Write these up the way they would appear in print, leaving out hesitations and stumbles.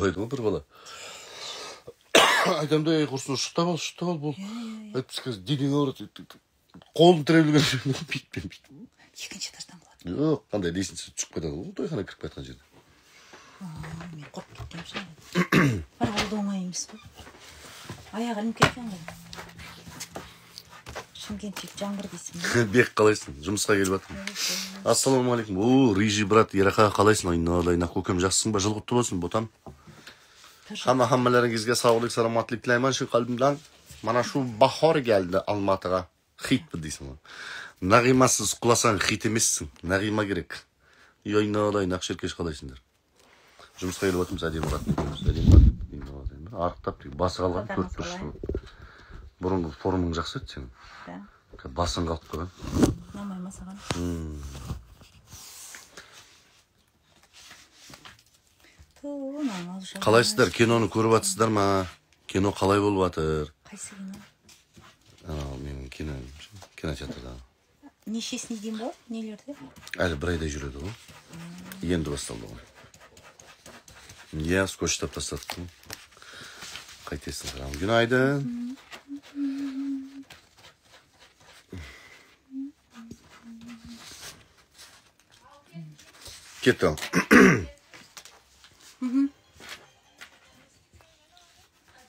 Ойдың бір бала. Айтамда құрсын шықтап ал бұл. Айтпыз денең ауырады. Қолын тірелген жерден бүйтпен. Екінші этаждан болады. Жоқ, қандай лестница түсіп кетеді ғой, тойхана кіріп кеткен жерде. Мен қорқып кеткенім шығар. Бірақ ол да оңай емес қой. Аяғы ілініп кеткен ғой. Шымкентте жаңбыр дейсің. Бек қалайсың? Жұмысқа келіп жатырмын. Ассалаумағалейкум. О, Рижи брат, Ерақа қалайсың? Айналайын, көкем жақсысың ба? Жыл құтты болсын, ботам. Hammalariingizga sog'lik, salomatlik tilayman shu qalbimdan. Mana shu bahor keldi Almatiga. Hit deysan. Nag'imasiz qulasang hit emassin. Nag'ima kerak. Ayналайын, Ақшеркеш қалайсыңдар? Жұмысқа келіп отырмыз, әдемі брат. Арықтап, басы қалған 4 бұрыш. Бұрынғы формың жақсы еді сенің. Басың қалып қойған. Намай масаған. Қалайсыздар? Киноны көріп жатсыздар ма? Кино қалай болып жатыр? Қайсы кино? Менің кинотеатрда. Нешесіне дейін болады? Нелерде? Әлі бір айдай жүреді ғой. Енді басталды ғой. Иә, скотчтап тастадық. Қайтесің қарам. Günaydın. Кеттім.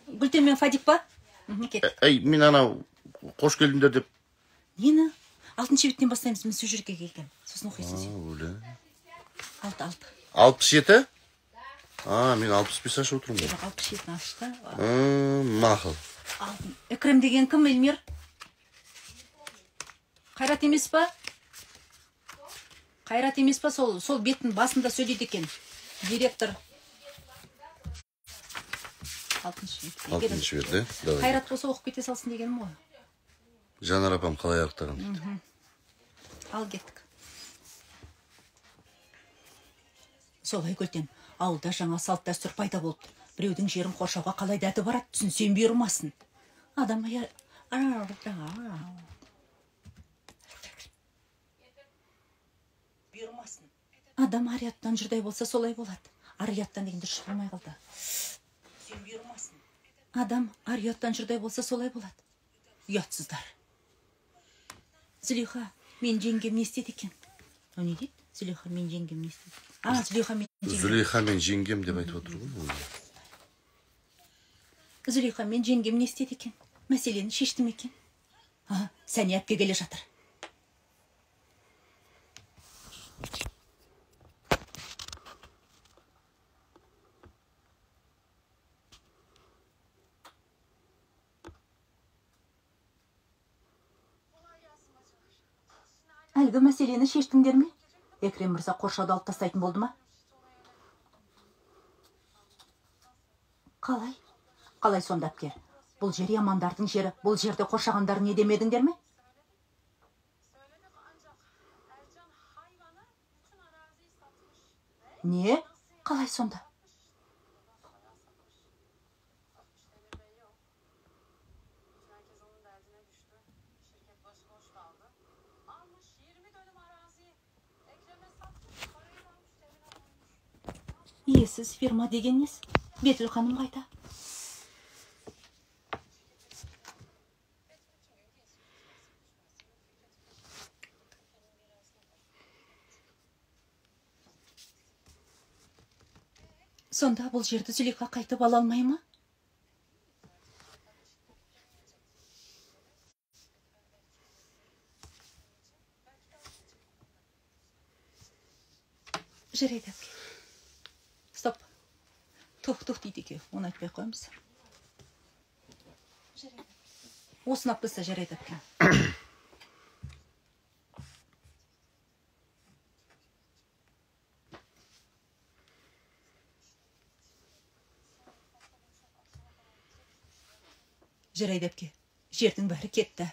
Гүлтен мен Фадик па? Ей, мен анау қош келдіңдер деп. Нені? 6-шы беттен бастаймыз, мен сөжірге келгем. Сосын оқисын сен. Өлі. 6. 67? Мен 65 ашып отырмын. 67-ні ашты. Мақыл. Экрем деген кім, Эльмир? Қайрат емес па? Қайрат емес па? Сол беттің басында сөйлейді екен. Директор. 6-шы берді. Қайрат болса оқып кете салсын дегенім ғой. Жанар апам қалай аяқтаған? Ал кеттік. Солай Гүлтен, ауылда жаңа салт дәстүр пайда болды. Біреудің жерін қоршауға қалай дәті барады, түсінсем бұйырмасын. Адам бұйырмасын. Адам арияттан жүрдай болса солай болады. Арияттан деген дұрыс болмай қалды. Сен бұйырмасын. Адам арияттан жүрдай болса солай болады. Ұятсыздар. Зüleyxa, мен жеңгем не істеді екен? O не дейді? Зüleyxa, мен жеңгем не істеді? Зüleyxa, мен жеңгем. Зüleyxa, мен жеңгем деп айтып отыр ғой. Зüleyxa, мен жеңгем не істеді екен? Мәселені шештім екен. Сәне әпке келе жатыр. Әлгі мәселені шештіңдер ме? Экрем мырза қоршауды алып тастайтын болды ма? Қалай? Қалай сонда әпке? Бұл жер ямандардың жері, бұл жерде қоршағандар не демедіңдер ме? Не? Қалай сонда? Иесіз фирма дегеніңіз, Бетіл ханым қайта. Сонда бұл жерді Зüleyxa қайтып ала алмай ма? Жарайды әпке. Стоп. Тух дейді еке. Оны айтпай қойымыз. Осыны аппаса жарайды әпке. Жарайды әпке. Жердің бәрі кетті.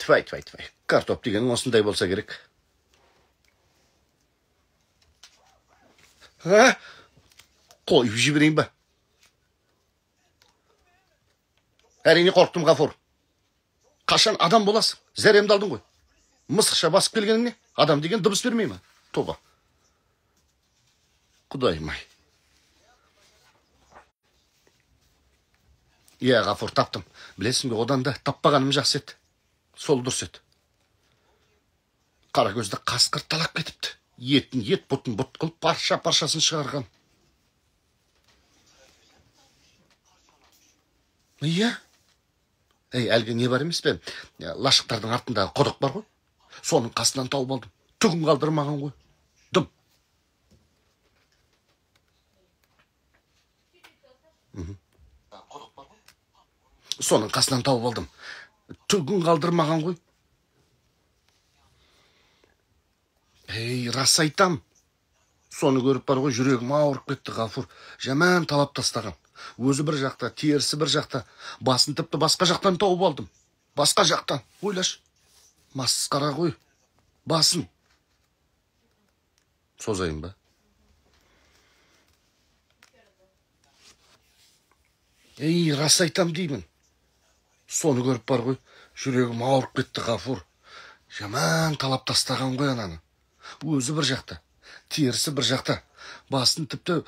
Твай. Картоп деген осындай болса керек. Қойып жіберейін ба? Әрине қорқтым, Ғафур. Қашан адам боласың? Зәремді алдың ғой. Мысықша басып келгенің не? Адам деген дыбыс бермей ма? Тоба. Құдайым-ай. Иә, Ғафур, таптым. Білесің бе, одан да таппағаным жақсы еді. Сол дұрыс еді. Қара көзді қасқыр талап кетіпті. Етін ет, бұтын бұт қылып, парша-паршасын шығарған. Иә. Әлгі не бар емес пе? Лашықтардың артындағы құдық бар ғой. Соның қасынан тауып алдым. Түгін қалдырмаған ғой. Дым. Соның қасынан тауып алдым. Түгін қалдырмаған ғой. Рас айтам. Соны көріп бар ғой, жүрегім ауырып кетті, Ғафур. Жаман талап тастаған. Өзі бір жақта, терісі бір жақта. Басын тіпті басқа жақтан тауып алдым. Басқа жақтан. Ойлаш. Масқара ғой. Басын. Созайын ба? Рас айтам деймін. Соны көріп бар ғой, жүрегім ауырып кетті, Ғафур. Жаман талап тастаған ғой ананы. Өзі бір жақта, терісі бір жақта. Басын тіпті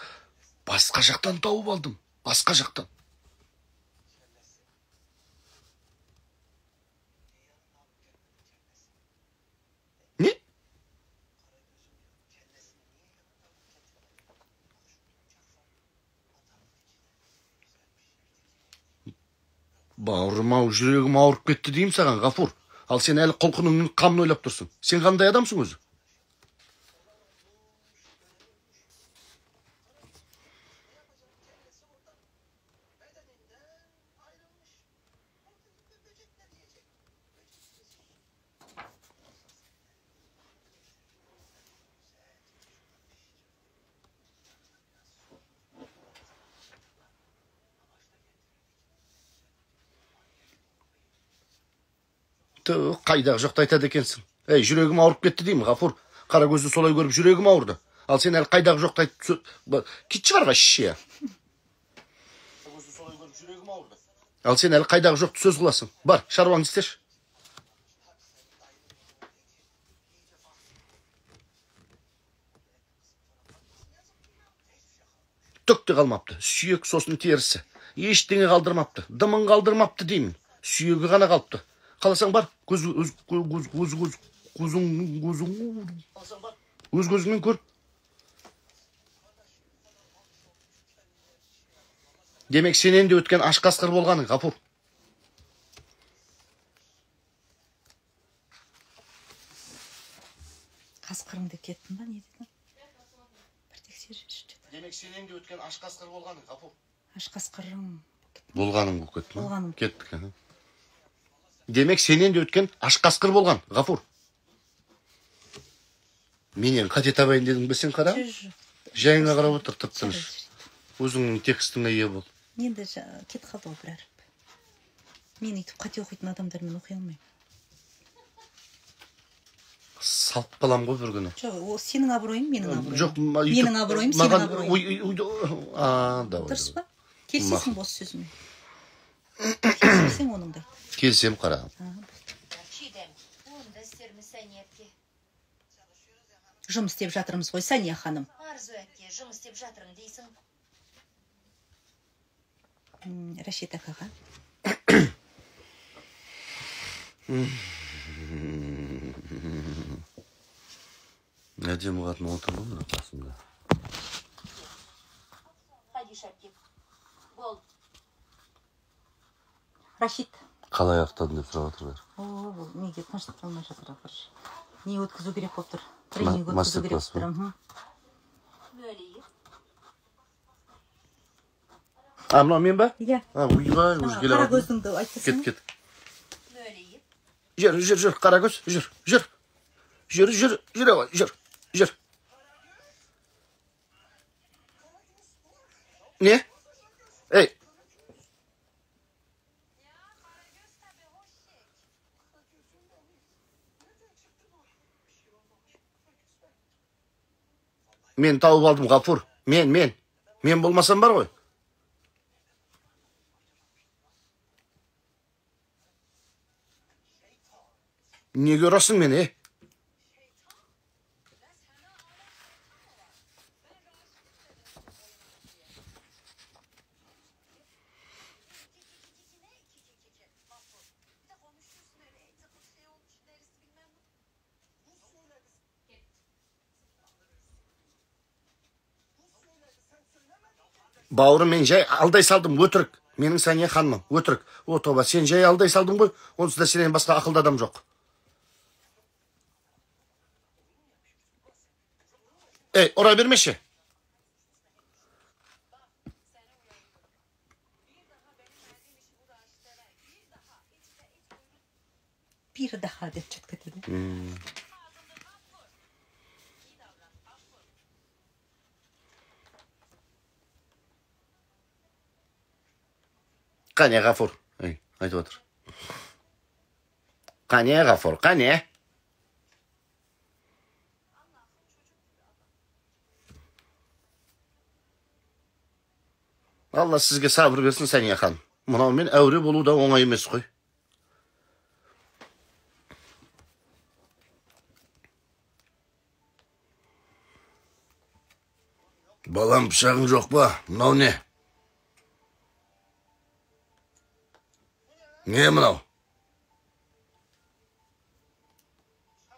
басқа жақтан тауып алдым. Басқа жақтан. Не? Бауырым-ау, жүрегім ауырып кетті деймін саған, Ғафур. Ал сен әлі құлқыныңның қамын ойлап тұрсың. Сен қандай адамсың өзі? Қайдағы жоқты айтады екенсің. Жүрегім ауырып кетті деймін, Ғафур. Қара көзді солай көріп жүрегім ауырды. Ал сен әлі қайдағы жоқты айтып... Кетші барға шеше. Ал сен әлі қайдағы жоқты сөз қыласың. Бар, шаруаңды істеші. Түк те қалмапты. Сүйек сосын терісі. Ештеңе қалдырмапты. Дымын қалдырмапты деймін. Сүйегі ғана қалыпты. Қаласаң бар, өз көзіңмен көр. Демек сенен де өткен аш қасқыр болғаның, Ғафур. Қасқырыңды кеттің ба, не дедің? Бір тексер жүрші. Демек сенен де өткен аш қасқыр болғаның, Ғафур. Аш қасқырың. Болғаның бұл кетті ма? Кеттік. Демек сенен де өткен аш қасқыр болған, Ғафур. Менен қате табайын дедің бе сен, қара? Жайыңа қарап отыр, тып-тыныш. Өзіңнің текстіңе ие бол. Енді кет қалды ғой бір әріп. Мен үйтіп қате оқитын адамдармен оқи алмаймын. Салып қалам ғой бір күні. Жоқ, ол сенің абыройың, менің абыройым. Жоқ, менің абыройым, сенің абыройың. Дұрыс па? Келсесің бос сөзіме. Келсесің оныңдай. Келсем, қара. Жұмыс істеп жатырмыз ғой, Сәния ханым. Арзу әке, жұмыс істеп жатырмын дейсің. Рашид ақаға. Әдемі қатын отыр ғой мына қасымда. Қадиш әпке, бол. Рашид. Қалай ақтадың деп сұрап отырдар. Ол неге тыныштық алмай жатыр, ақыршы. Не өткізу керек болып тұр? Тренинг өткізу керек болып тұр. Бөлейік. Мынау мен ба? Иә. Ойбай, өзі келе қара көзіңді айтсың. Кет. Бөлейік. Жүр, қара көз, жүр. Жүр. Не? Мен тауып алдым, Ғафур. Мен болмасам бар ғой. Не көрасың мені? Бауырым, мен жай алдай салдым, өтірік. Менің Сәния ханымым, өтірік. О, тоба, сен жай алдай салдың ғой, онсыз да сенен басқа ақылды адам жоқ. Ей, ұра бермеші. Bir daha деп жеткетеді. Қане, Ғафур. Ей, айтып отыр. Қане, Ғафур, қане. Алла сізге сабыр берсін, Сәния ханым. Мынаумен әуре болу да оңай емес қой. Балам, пышағың жоқ па? Мынау не? Не мынау?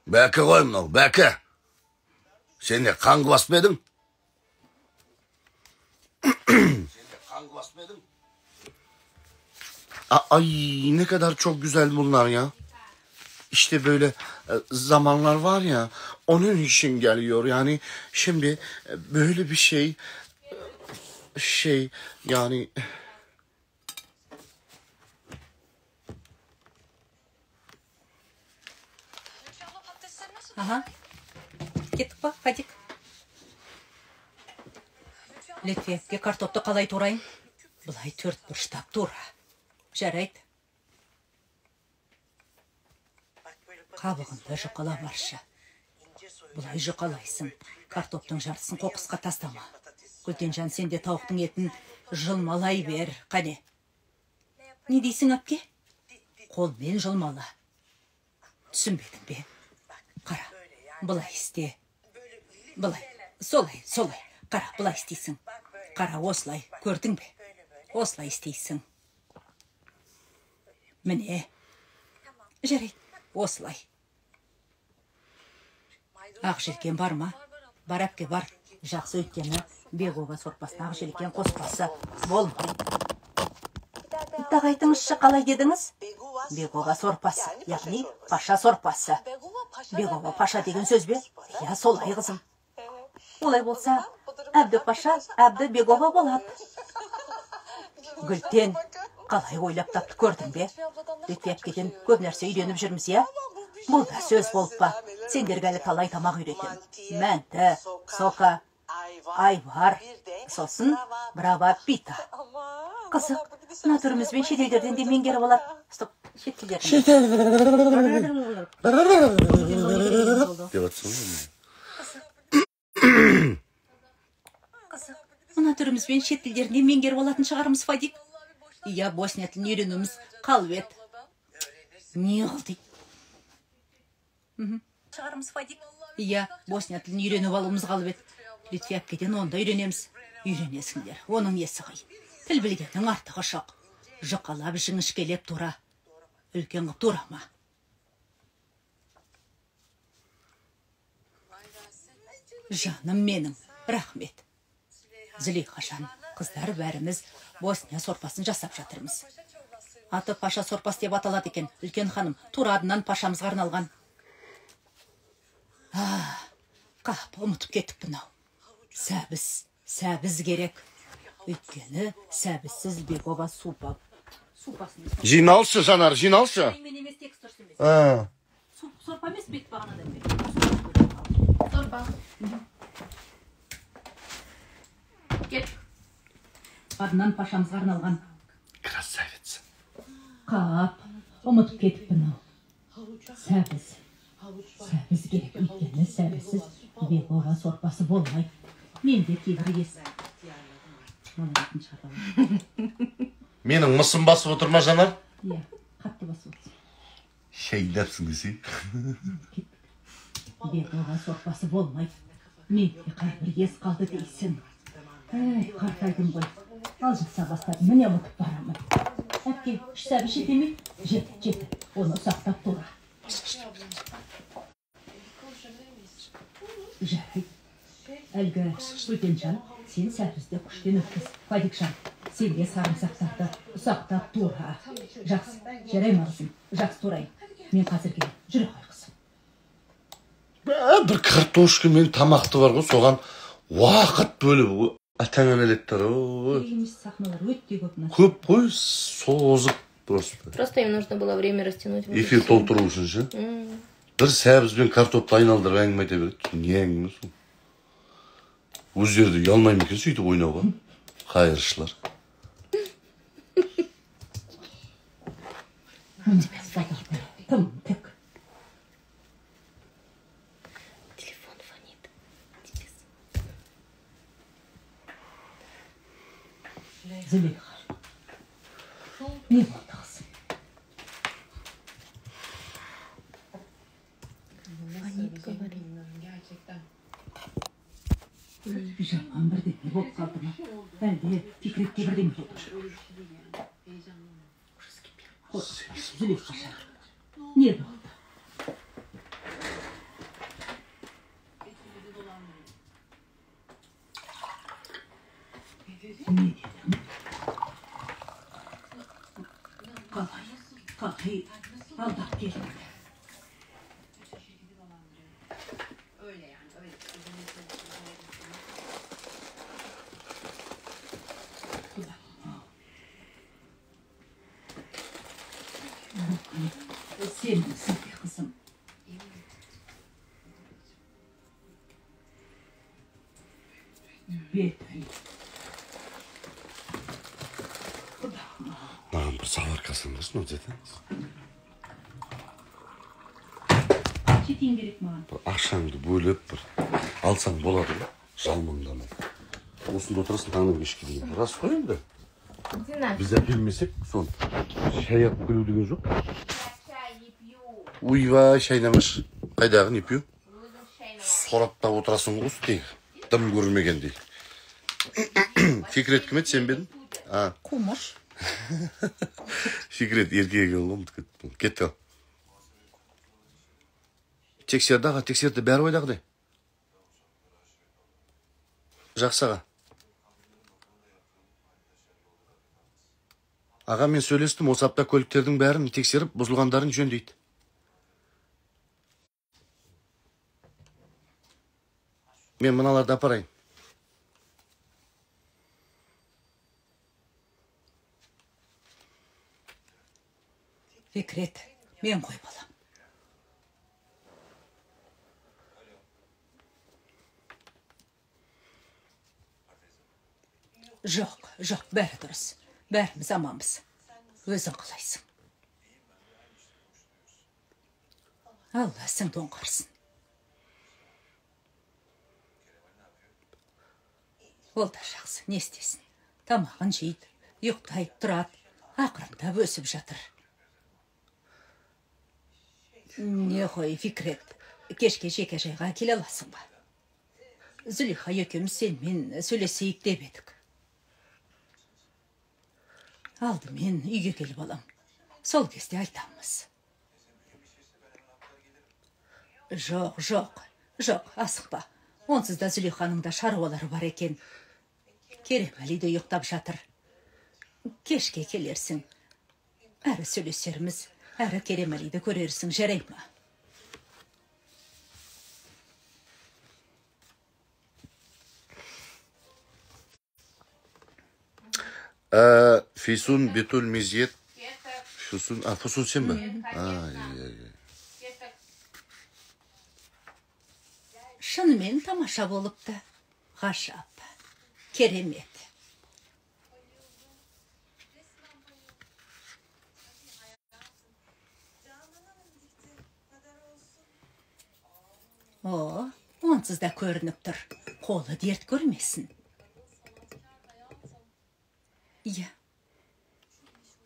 Бәкі ғой мынау, бәкі. Сен не қаңғы басып едің? Ay, ne kadar çok güzel bunlar ya. İşte böyle zamanlar var ya, onun için geliyor. Yani şimdi böyle bir şey yani... Ага. Кеттік па, Фадик? Литвекке картопты қалай турайын? Бұлай 4 бұрыштап тура. Жарайды. Қабығында жұқала баршы. Бұлай жұқалайсың. Картоптың жартысын қоқысқа тастама. Гүлтенжан, сен де тауықтың етін жылмалай бер. Қане? Не дейсің, әпке? Қолмен жылмала. Түсінбедің бе? Қара, бұлай істе. Бұлай, солай. Қара, бұлай істейсің. Қара, осылай, көрдің бе? Осылай істейсің. Міне. Жарайды, осылай. Ақ желкен бар ма? Бар, әпке, бар. Жақсы, өйткені Бегово сорпасына ақ желкен қоспасы болмай. Тағайтыңызшы, қалай дедіңіз? Бегово сорпасы, яғни паша сорпасы. Бегово паша деген сөз бе? Я, солай қызым. Олай болса, әбді паша, әбді Бегово болады. Гүлтен, қалай ойлап тапты, көрдің бе? Литвеккеден көп нәрсе үйреніп жүрміз, я? Бұл да сөз болып ба? Сендерге әлі талай тамақ үйретем. Мәнті, сока, айвар, сосын брава пита. Қызық, мына түрімізбен шетелдерден де меңгеріп алар. Стоп, мына түрімізбен шетелдерден меңгеріп алатын шығарымыз, Фадик. Я, Босния тілін үйренуіміз қалбет. Не қылды? Шығарымыз, Фадик. Я, Босния тілін үйреніп алуымыз қалбет. Литвеккеден онда үйренеміз. Үйренесіңдер, оның есі қай. Тіл білгеннің артығы шоқ. Жұқалап жіңішкелеп тура. Үлкен қып тура ма? Жаным менің, рахмет. Зілейқашан, қыздар бәріміз Босния сорпасын жасап жатырмыз. Аты паша сорпас деп аталады екен. Үлкен ханым, тура адынан пашамызға арналған. Қап, ұмытып кетіп бұнау. Сәбіз керек. Өйткені сәбізсіз Бегово супа. Жиналшы, Жанар, жиналшы. Мен емес текст тұрсын. Сорпа емес бет бағанадан бері. Сорпа. Кет. Адынан пашамызға арналған. Красавица. Қап, ұмытып кетіп бұнау. Сәбіз керек. Өйткені сәбізсіз Бегово сорпасы болмай. Мен де кейбір ес. Менің мысым басып отырма, Жанар? Иә, қатты басып отырсын. Şey dersin desi. Бет оған соқпасы болмай. Мен қайбір ес қалды дейсің. Қартайдым ғой. Алжықса бастап міне ұмытып барамын. Әпке, шсәбі жете ме? Жеті. Оны ұсақтап тұра. Жарай. Әлгі Өтенжан, сен сәбізді күштен өткіз. Фадикжан, сенге сарымсақтарды ұсақтап тұра. Жақсы, жарай мағызым. Жақсы тұрайын. Мен қазір келем. Жүре қой қызым. Bir kartoşka men tamakты бар ғой, соған уақыт бөліп атаңан элеттер. Емес сахналар өтте көп мына. Көп қой, созып просто. Просто им нужно было время растянуть. Эфир толтыру үшін ше. Бір сәбізбен картопты айналдырып әңгіме айта береді. Не әңгіме сол? Өздері ұялмай ма екен сөйтіп ойнауға? Қайыршылар. Тым тік. Телефон фонит. Зüleyha. Ne oldu kızım? Фонит, говорит. Pijamam bir de bok kaldı mı? Ben de Fikret'te bir de mi olur? Züleyha. Ne oldu? Ne dedim? Kalkayı aldat gelin. Sen misin be kızım? Betay. Mаған бір саваркасын қылсын өтетін. Жетейін керек маған. Ақшаңды бөліп бір алсаң болады ғой, жалмаңдамай. Осында отырасың таңнан кешке дейін. Рас қой енді. Біз әпермесек, сон шай алып келу деген жоқ. Уйбай, шайнамаш. Қайдағы не пью? Сораптап отырасың ғой үстегі. Дым көрмегендей. Фикрет кім еді, сен бедің? Кумаш. Фикрет еркегі олғым. Кетті. Тексерді аға, тексерді. Бәрі ойдағыдай. Жақсы аға. Аға, мен сөйлестім, осы апта көліктердің бәрін тексеріп, бұзылғандарын жөндейді. Мен мыналарды апарайын. Fikret, men қой балам. Жоқ, бәрі дұрыс. Бәріміз аманбыз. Өзің қалайсың. Алла сіңді оңғарсын. Ол да жақсы, не істесін. Тамағын жейді, ұйықтайды, тұрады. Ақырындап өсіп жатыр. Не ғой, Фикрет, кешке жеке жайға келе аласың ба? Зüleyha екеуміз сенмен сөйлесейік деп едік. Алдымен үйге келіп алам. Сол кезде айтамыз. Жоқ, асықпа. Онсыз да Зüleyханың да шаруалары бар екен. Керемәли де ұйықтап жатыр. Кешке келерсің. Әрі сөйлесерміз, әрі Керемәли де көрерсің, жарай ма? Füsun, Betül, Meziyet. Füsun sen mi? Шынымен тамаша болыпты. Ғашап. Керемет. Онсыз да көрініп тұр. Қолы дерт көрмесін.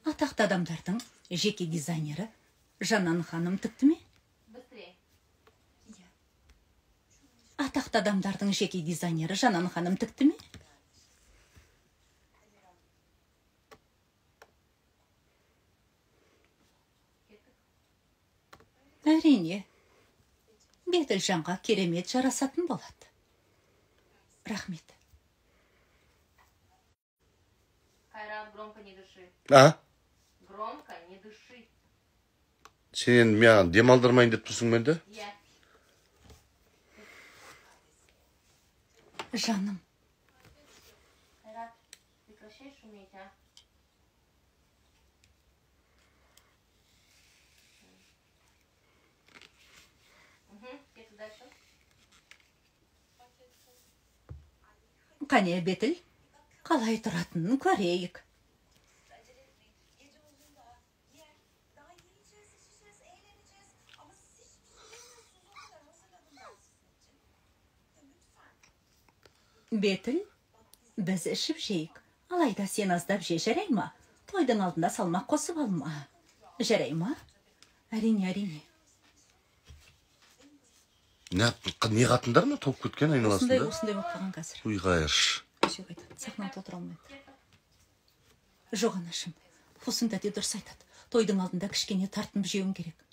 Атақты адамдардың жеке дизайнері Жанан ханым тікті ме? Быстрее. Атақты адамдардың жеке дизайнері Жанан ханым тікті ме? Әрине, Бетілжанға керемет жарасатын болады. Рахмет. Кайрат, громко не дыши. А? Громко не дыши. Сен маған демалдырмайын деп тұрсың менде? Я. Жаным, Кайрат, прекращай шуметь, а? Угу, где-то дальше. қане Бетіл, қалай тұратынын көрейік. Бетіл, біз ішіп жейік. Алайда сен аздап же, жарай ма? Тойдың алдында салмақ қосып алма. Жарай ма? Әрине, әрине. Не қатындар ма топ кеткен айналасында? Осындай болып қалған қазір. Уй қайырш. Кешек айтады, сахнада отыра алмайды. Жоқ анашым, Фусында де дұрыс айтады. Тойдың алдында кішкене тартынып жеуің керек.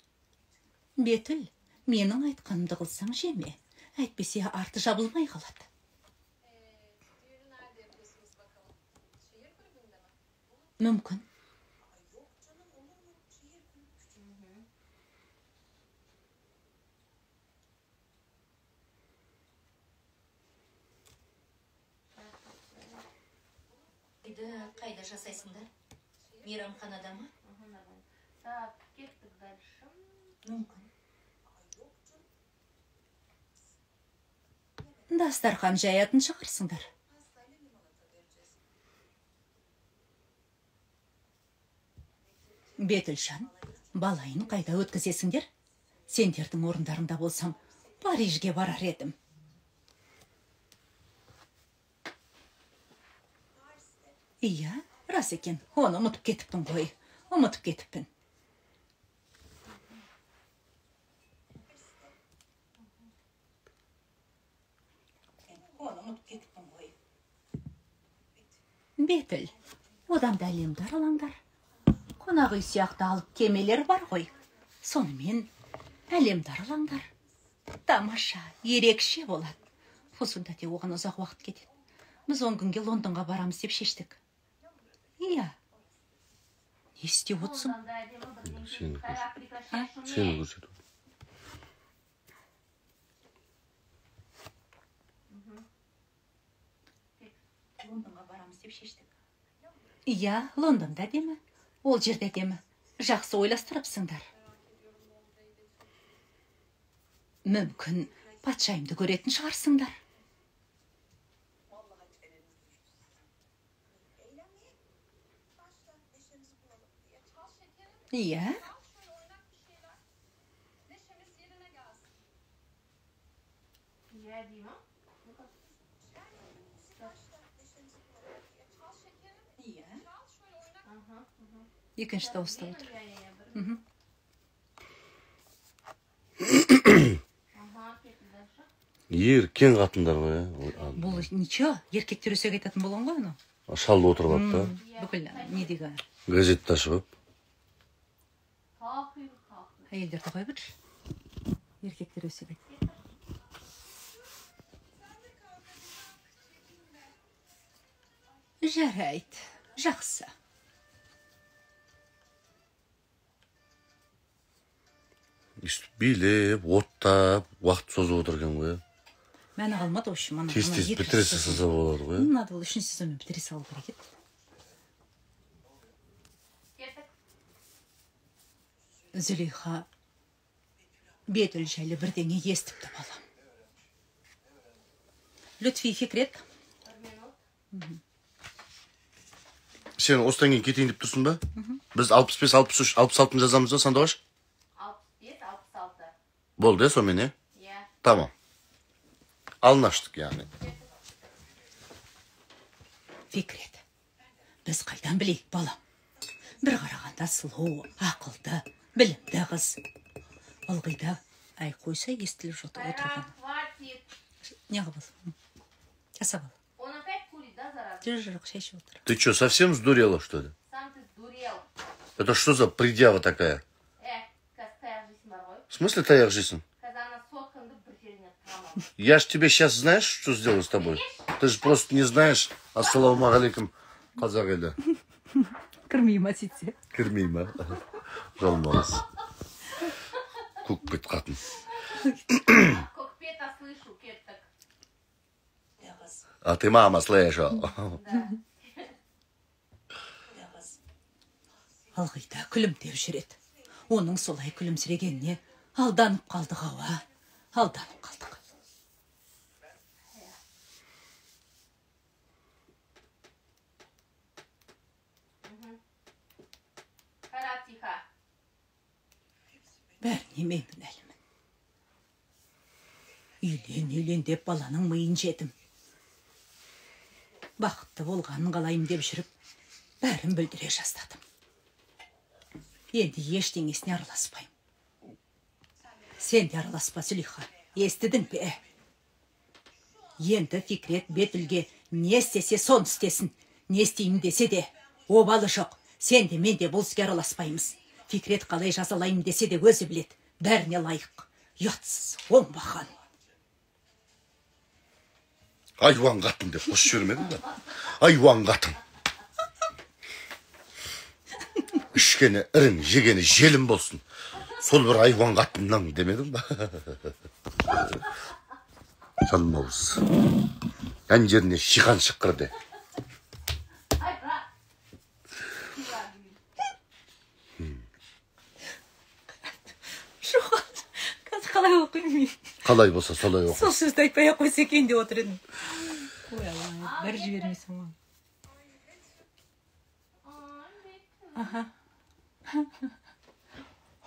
Бетіл, менің айтқанымды қылсаң жеме. Әйтпесе арты жабылмай қалады. Мүмкін. Қайда жасайсыңдар? Мейрамханада ма? Угу, нормально. Так, кеттік дальше. Мүмкін. Дастархан жаятын шығарсыңдар. Бетілжан, балайын қайда өткізесіңдер? Сендердің орындарында болсам, Парижге барар едім. Иә, рас екен, оны ұмытып кетіппін ғой. Ұмытып кетіппін. Бетіл, одан да әлемді аралаңдар. Қонақ үй сияқты алып кемелер бар ғой. Сонымен әлемді аралаңдар. Тамаша, ерекше болады. Фусында де оған ұзақ уақыт кетеді. Біз 10 күнге Лондонға барамыз деп шештік. Иә. Не істеп отырсың? Сені Кайрат, прекращай шуметь. Сені көрсету. Лондонға барамыз деп шештік. Иә, Лондонда демі? Ол жерде демі? Жақсы ойластырыпсыңдар. Мүмкін патшайымды көретін шығарсыңдар. Иә? Я, Дима. Иә. Ага, ага. Екінші дауыста отыр. Я. Ага, кеттік дальше. Еркен қатындар ғой, ә? Бұл ничо, еркектер өсек айтатын болған ғой, оны. Шалды отырып алып та. Бүкіл недегі Газетті ашып. Kalkıyor, kalkıyor. әйелдерді қой бір. Еркектер өсек айтты. Жарайды, жақсы. Үстіп билеп, оттап, уақыт созып отырген ғой. Мәні қалмады, общем, ана. Тез-тез бітіресе сыза болады ғой. Надо был үшінші сезонмен бітіре салу керек еді. Кеттік. Зüleyxa Бетіл жайлы бірдеңе естіпті балам. Лүтфи Фикрет, Bir minut. Сен осыдан кейін кетейін деп тұрсың ба? Біз 65, 63, 66 жазамыз ба, Сандуғаш? 65, 66. Болды, сонымен, е? Я. Tamam. Anlaştık yani. Фикрет, біз қайдан білейік балам? Бір қарағанда сұлу, ақылды, Білімді қыз. Ылғида ай қойса естіліп жоты Хайрат, отырған. хватит. Не қабыл? Жасап ал. Он опять курит, да, зараза? Жоқ, шешіп отыр. Ты что, совсем сдурела, что ли? Сам ты сдурел. Это что за предъява такая? Кастаяқ жейсің бар ғой. В смысле таяқ жейсің? Қазана соткаңды бір жеріне тырамын. Я ж тебе сейчас знаешь, что сделаю с тобой? Ты же просто не знаешь. Ассалаумағалейкум, қазақ елі. Кірмей ма сөйтсе? Кірмей ма? Жалмауыз. Көкпет қатын. Көкпета слышу, кеттік. А ты мама слышу. Ылғида күлімдеп жүреді. Оның солай күлімсірегеніне алданып қалдық ауа. Алданып қалдық. Хайрат, тихо. Бәріне мен әлімін. Үйлен деп баланың миын жедім. Бақытты болғанын қалайым деп жүріп, бәрін білдіре жаздадым. Енді ештеңесіне араласпайым. Сен де араласпа, Зулейха. Естідің бе? Енді Фикрет Бетілге не істесе сон істесін. Не істеймін десе де, обалы жоқ. Сен де мен де бұл іске араласпаймыз. Фикрет қалай жазалайым десе де өзі білет. Бәріне лайық. Ұятсыз, оңбақан. Айуан қатын деп қос жүрмедің ба? Айуан қатын. Ішкені ірің, жегені желім болсын. Сол бір айуан қатыннан демедің ба? Жалмауыз. Ән жеріне шиқан шыққырды. Хайрат. Жоқ, қазір қалай оқимын? Қалай болса солай оқы. Сол сөзді айтпай ақ қойса екен деп отыр едім. Ой, Аллах, бір жібермесің ғой. Аха.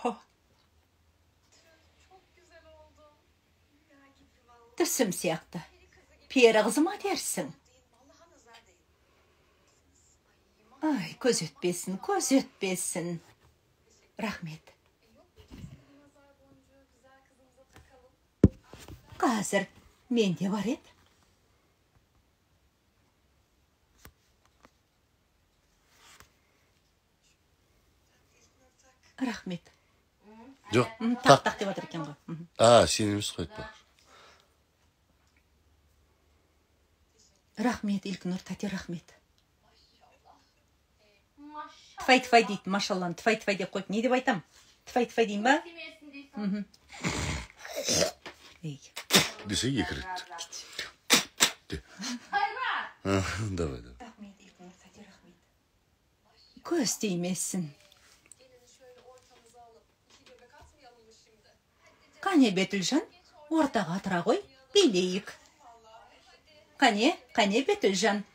Хо. Түсім сияқты. Пері қызы ма дерсің? Ай, көз өтпесін, көз өтпесін. Рахмет. Қазір менде бар еді. Рахмет. Жоқ, Тақ деп отыр екен ғой. А, сен емес қойып бар. Рахмет, Илкнұр, тәте рахмет. Маша. Тфай дейді, машаллан, тфай деп қойып. Не деп айтам? Тфай дейін ба? Тимесін дейсің. Ей. Десе екі рет. Хайрат. Давай. Рахмет, Илкнұр, тәте рахмет. Көз теймесін. Қане Бетілжан, ортаға тұра ғой, билейік. Қане Бетілжан.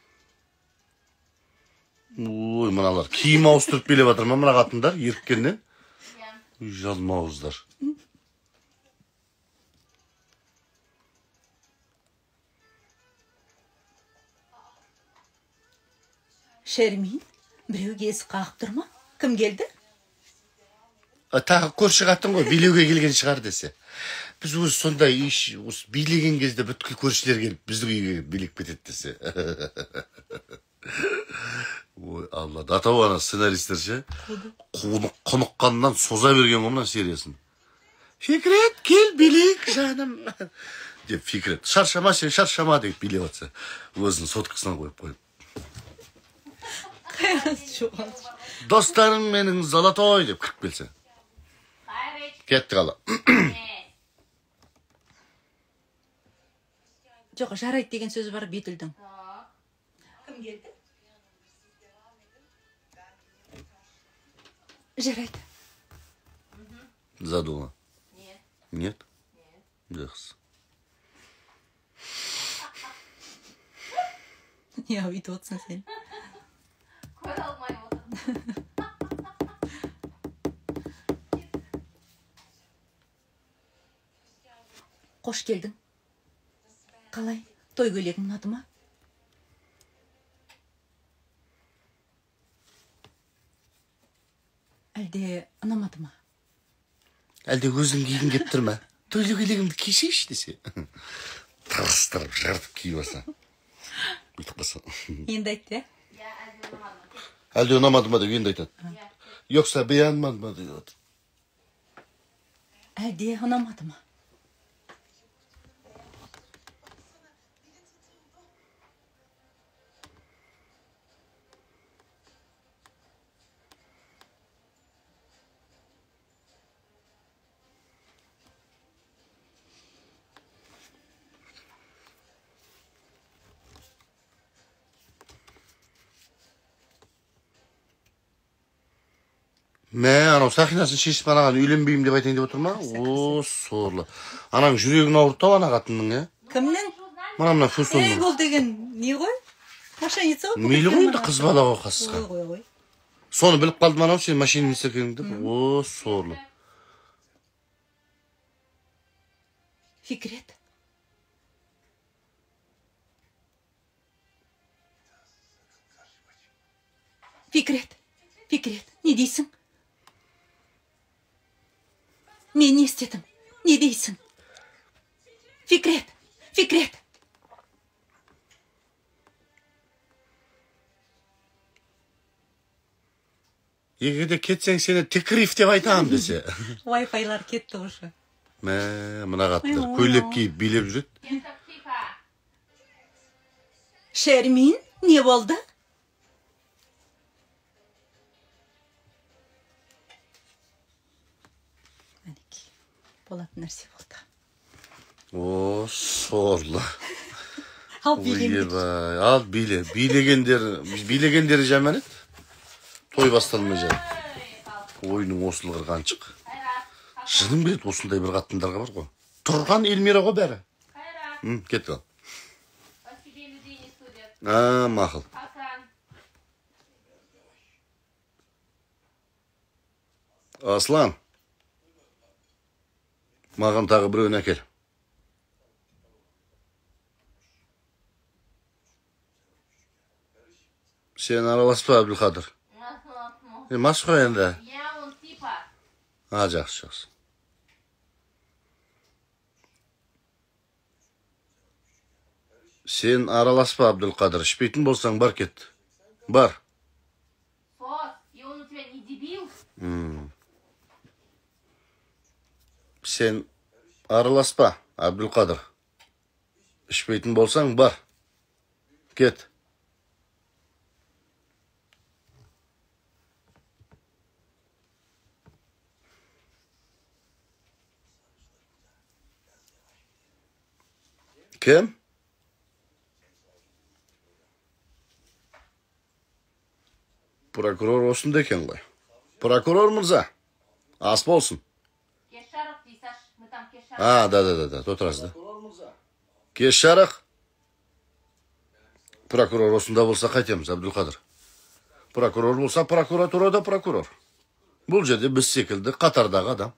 Ой, мыналар киім ауыстырып билеп жатыр ма мына қатындар еріккеннен? Жалмауыздар. Шермин, біреу кесі қағып тұр ма? Кім келді? Тағы көрші қатын ғой, билеуге келген шығар десе. Біз өзі сондай билеген кезде бүткіл көршілер келіп, біздің үйге билеп кетеді десе. Ой, Алла, атау ана сценаристер ше, құныққаннан соза берген ғымнан сериясын. Фикрет, кел билейік, жаным. Деп Фикрет, шаршама сен, шаршама деп билеп атса, өзінің соткасынан қойып. Достарым менің золотой деп кіріп келсе. Кетті қала. Жоқ, жарайды деген сөз бар Бетілдің. Кім келді? Жарайды. Задула. Нет. Нет? Жақсы. Не өйтіп отырсың сен? Көре алмай отырмын. Қош келдің. Қалай? Той көйлегің ұнады ма? Әлде ұнамады ма? Әлде өзің кигің кеп тұр ма? Тойлы көйлегімді кишейші десе. Тырыстырып, жартып киіп алса. Бүйтіп қалса. Енді айтты, Я әлде ұнамады ма? Әлде ұнамады ма деп енді айтады. Yoksa beğenmedi mi diyor. әлде ұнамады ма? Anam sakinaсын şişip anаған үйленбеймін деп айтайын деп отыр ма? О, сорлы. Анаң жүрегін ауыртты ана қатынның, е? Кімнің? Мына фусонның. Бұл деген не ғой? Машиница ғой? Мейлі ғой енді қыз бала ғой қасқа. Ой. Соны біліп қалдым анау сен машиница екенің деп. О, сорлы. Fikret. Fikret, ne дейсің? Мен не істедім? Не дейсің? Fikret. Егер де кетсең сені текриф деп айтамын десе. Wi-Fi'лар кетті уже. Мына қаттар көйлек киіп билеп жүреді. Ертіп типа. Шермин, не болды? Әнеки, болатын нәрсе болды. О, сорлы. Ал билемдік. Ойбай, ал билегендері жаман еді. Той басталмай жатыр. Ойының осыл қырғаншық. Жыным келеді осындай бір қаттындарға бар ғой. Тұрған Эльмира ғой бәрі. Кетті ал. По себе людей не судят. Мақыл. Hakan. Аслан. Маған тағы біреуін әкел. Сен араласпа, Абдулқадыр. Мас қой енді. Я он типа. Жақсы. Сен араласпа, Абдулқадыр. Ішпейтін болсаң бар кет. Бар. Сос. И он у тебя не дебил? Сен араласпа, Абдулқадыр. Ішпейтін болсаң бар. Кет. Кім? Прокурор осында екен ғой. Прокурор мырза, ас болсын. Кеш-жарық дейсаш. Мы там кеш-жарық. Да. Тут раз, да. Кеш жарық. Прокурор осында болса қайтеміз, Абдулқадыр. Прокурор болса прокуратурада прокурор. Бұл жерде біз секілді қатардағы адам.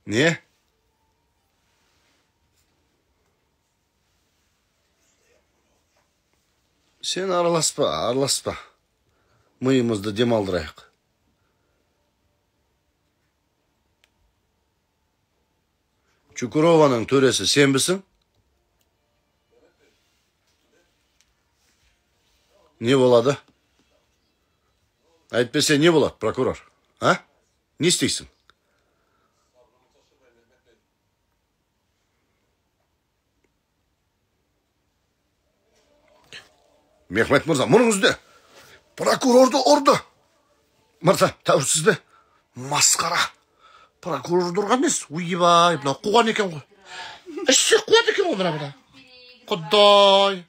Не? Сен араласпа. Миымызды демалдырайық. Чукурованың төресі сенбісің? Не болады? Әйтпесе не болады, прокурор? Не істейсің? Мехмет мырза, мұныңызды. Прокурорды ұрды. Мырза, тәуірсізді. Масқара. Прокурорды ұрған емес. Уйбай, мына қуған екен ғой. Ішсе қуады екен ғой мына. Құдай.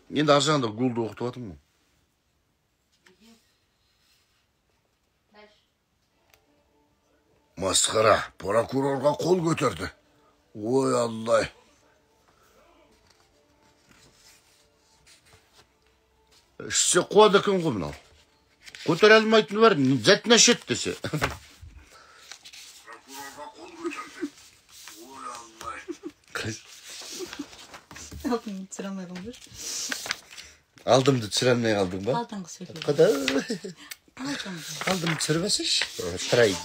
Енді аржағында гулды оқытып атым ғой. Масқара, прокурорға қол көтерді. Ой, Аллай. Ішсе қуады екен ғой мынау. Көтере алмайтын бар, зәтіне шет десе. Aldın sıramayalım dur. Aldım da sıramaya aldım bak. Aldın söylüyor. Kadar. Aldın. Aldım sırvasış. Tray. Ой,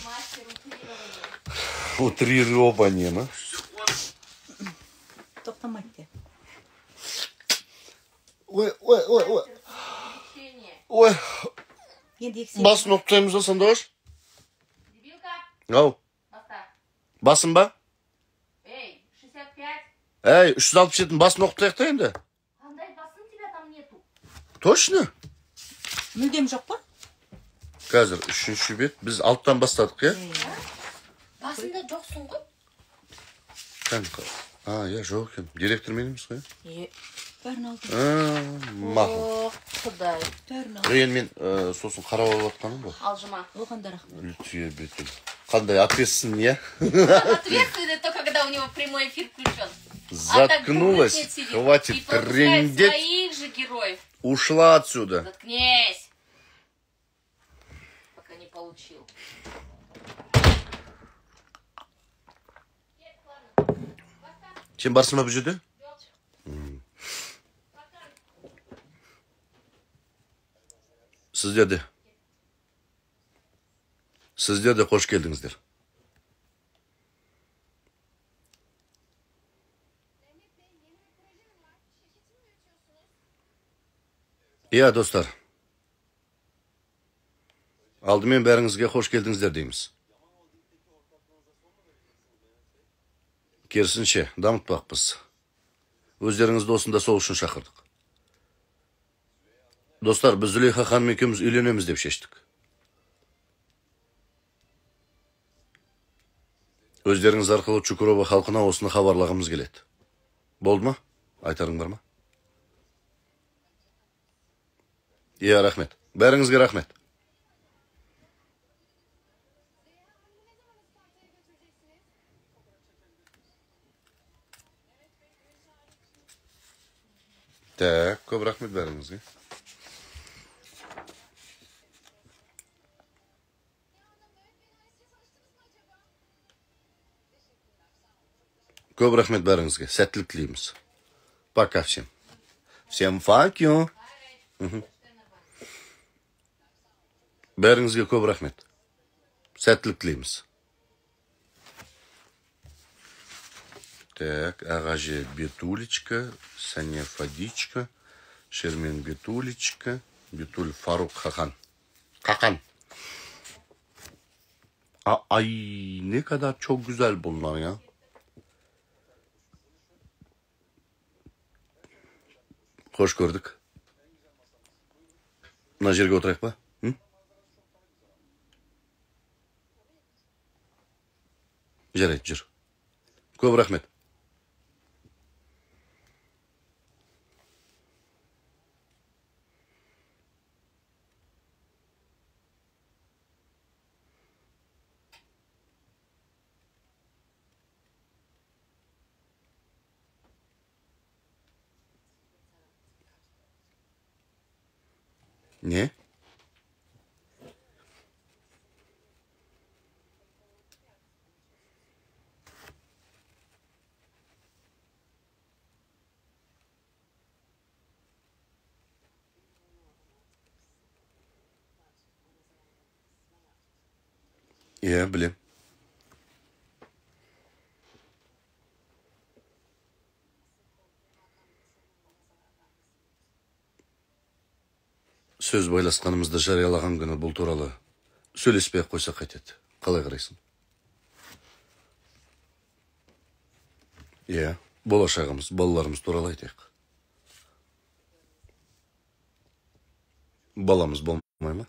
мастер утрирования. Утрирование mı? Toplamaydı de. Oy. Лечение. Oy. Енді eksik. Bas noktayımıza sandaş. Дебилка, Yav. поставь. Basın bak. Эй, 65. Ey 367 bas noktaya endi. Андай басын тебя там нету. Точно. Мүлдем жоқ па? Қазір 3-ші бет. Biz alttan бастадық, ya. Басында жоқсың ғой. Kanka. Ya жоқ екен. Директор меніміз ғой. Бәрін алдым. Мақұл. О, құдай. Бәрін алдым. Енді мен сосын қарап алып жатқаным ғой. Алжыма. Оған да рахмет. Үлтіге бетім. Қандай ответственный, я? Ответственный то, когда у него прямой эфир включен. Заткнулась. Хватит И пропускает трындеть. своих же героев. Ушла отсюда. Заткнись. Пока не получил. Сен барсың ба бұл жерде? Сіздер де қош келдіңіздер. Иә, достар. Алдымен бәріңізге қош келдіңіздер дейміз. Керісінше, дамытпақпыз. Өздеріңізді осында сол үшін шақырдық. Достар, біз Зулейха ханым екеуміз үйленеміз деп шештік. Өздеріңіз арқылы Чукурова халқына осыны хабарлағымыз келеді. Болды ма? Айтарың бар ма? Иә, рахмет. Бәріңізге рахмет. Так, көп рахмет бәріңізге. Көп рахмет бәріңізге. Сәттілік тілейміз. Пока всем. Всем fuck you. Бәріңізге көп рахмет. Сәттілік тілейміз. Так, Ағаже Бетулечка, Сәне Фадичка, Шермен Бетулечка, Бетуль Фарук Хахан. Hakan. Ay ne kadar çok güzel bunlar ya. Hoş gördük. Mына жерге отырайық па? Жарайды, жүр. Көп рахмет. Не? Я, блин. Сөз байласқанымызды жариялаған күні бұл туралы сөйлеспей қойса қайтеді. Қалай қарайсың? Иә, болашағымыз, балаларымыз туралы айтайық. Баламыз болмай ма?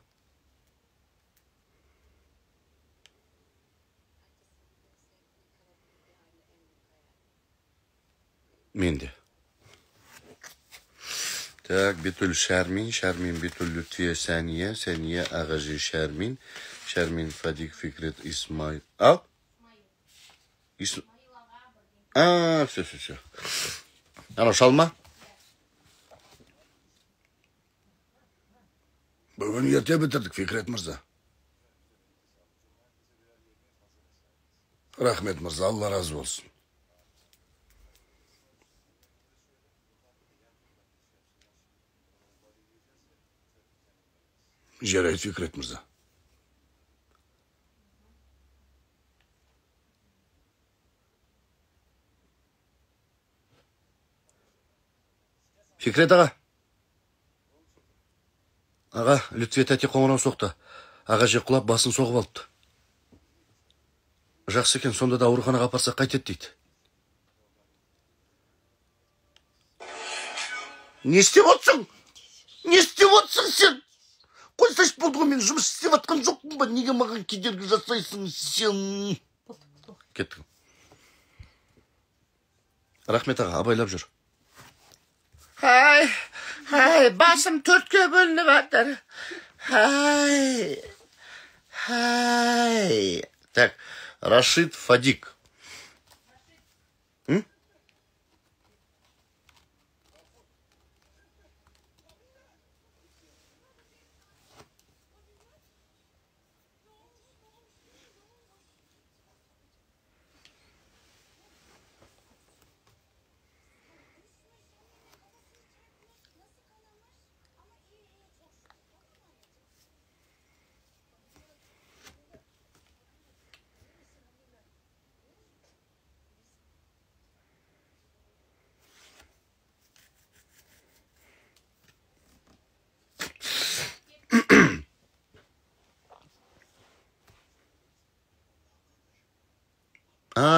Мен де. Так, Betül Şermin, Şermin Betül Lütfiye Saniye, Saniye Ağacı Şermin, Şermin Fadik Fikret İsmail. Al. Все. Ана шалма. Бүгін ерте бітірдік, Fikret Мырза. Рахмет мырза, Алла разы болсын. Жарайды, Фикрет мырза. Фикрет аға. Аға, Лютфия тәте қоңырау соқты. Аға жек құлап басын соғып алыпты. Жақсы екен, сонда да ауруханаға апарсақ қайтеді дейді. Не істеп отырсың? Не істеп отырсың сен? Қойсайшы болды ғой, мен жұмыс істеп атқан жоқпын ба? Неге маған кедергі жасайсың сен? Кеттік. Рахмет аға, абайлап жүр. Хай, басым төртке бөлініп атыр. Хай. Так, Рашид Фадик.